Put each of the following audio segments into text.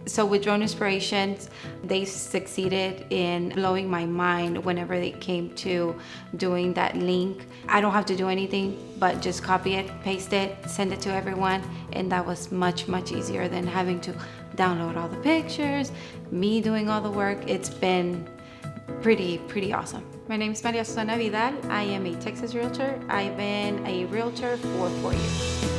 So with Drone Inspirations, they succeeded in blowing my mind whenever they came to doing that link. I don't have to do anything but just copy it, paste it, send it to everyone, and that was much, much easier than having to download all the pictures, me doing all the work. It's been pretty awesome. My name is Maria Susana Vidal. I am a Texas realtor. I've been a realtor for 4 years.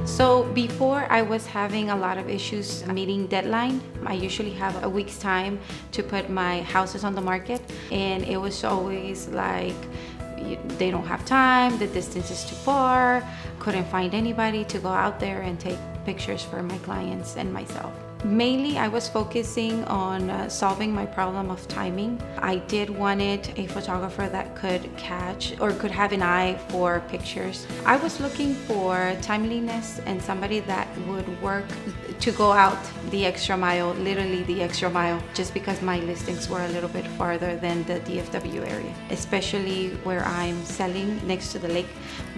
So before, I was having a lot of issues meeting deadline. I usually have a week's time to put my houses on the market, and it was always like they don't have time, the distance is too far, couldn't find anybody to go out there and take pictures for my clients and myself. Mainly, I was focusing on solving my problem of timing. I did wanted a photographer that could catch or could have an eye for pictures. I was looking for timeliness and somebody that would work to go out the extra mile, literally the extra mile, just because my listings were a little bit farther than the DFW area, especially where I'm selling next to the lake.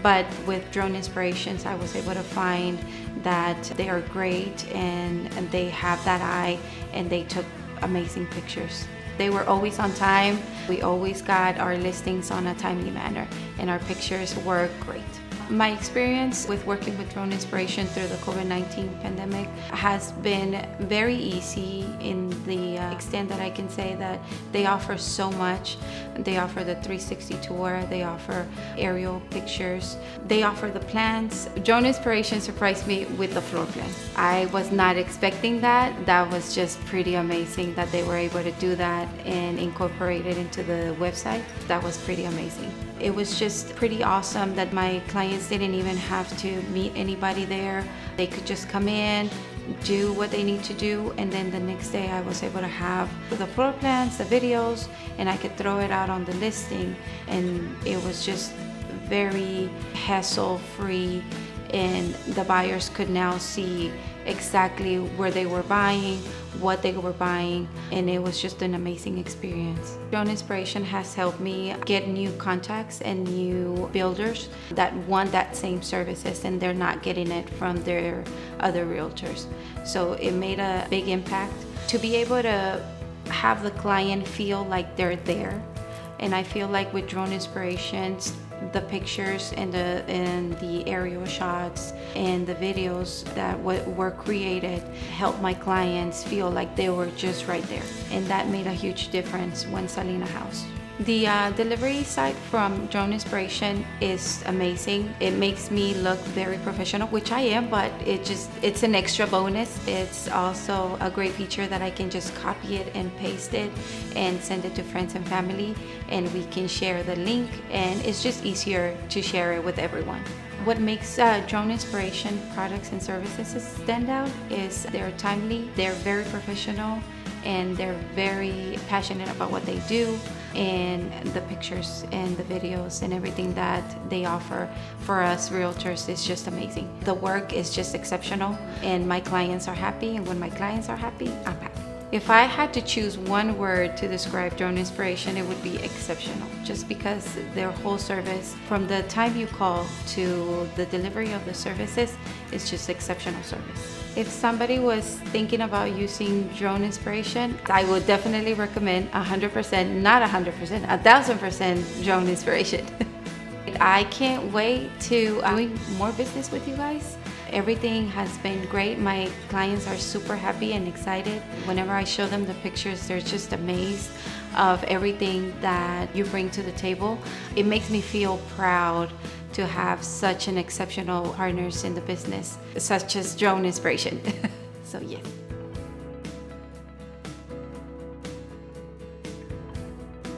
But with Drone Inspirations, I was able to find that they are great and they have that eye, and they took amazing pictures. They were always on time. We always got our listings on a timely manner, and our pictures were great. My experience with working with Drone Inspiration through the COVID-19 pandemic has been very easy in the extent that I can say that they offer so much. They offer the 360 tour, they offer aerial pictures, they offer the plans. Drone Inspiration surprised me with the floor plan. I was not expecting that. That was just pretty amazing that they were able to do that and incorporate it into the website. That was pretty amazing. It was just pretty awesome that my clients didn't even have to meet anybody there. They could just come in, do what they need to do, and then the next day I was able to have the floor plans, the videos, and I could throw it out on the listing. And it was just very hassle-free, and the buyers could now see exactly where they were buying, what they were buying, and it was just an amazing experience. Drone Inspiration has helped me get new contacts and new builders that want that same services, and they're not getting it from their other realtors. So it made a big impact to be able to have the client feel like they're there. And I feel like with Drone Inspirations, the pictures and the aerial shots and the videos that were created helped my clients feel like they were just right there. And that made a huge difference when selling a house. The delivery site from Drone Inspiration is amazing. It makes me look very professional, which I am, but it's an extra bonus. It's also a great feature that I can just copy it and paste it and send it to friends and family, and we can share the link, and it's just easier to share it with everyone. What makes Drone Inspiration products and services stand out is they're timely, they're very professional, and they're very passionate about what they do, and the pictures and the videos and everything that they offer for us realtors is just amazing. The work is just exceptional, and my clients are happy, and when my clients are happy, I'm happy. If I had to choose one word to describe Drone Inspiration, it would be exceptional, just because their whole service, from the time you call to the delivery of the services, is just exceptional service. If somebody was thinking about using Drone Inspiration, I would definitely recommend 100%, not 100%, 1,000% Drone Inspiration. I can't wait to doing more business with you guys. Everything has been great. My clients are super happy and excited. Whenever I show them the pictures, they're just amazed of everything that you bring to the table. It makes me feel proud to have such an exceptional partners in the business, such as Drone Inspiration. So yes.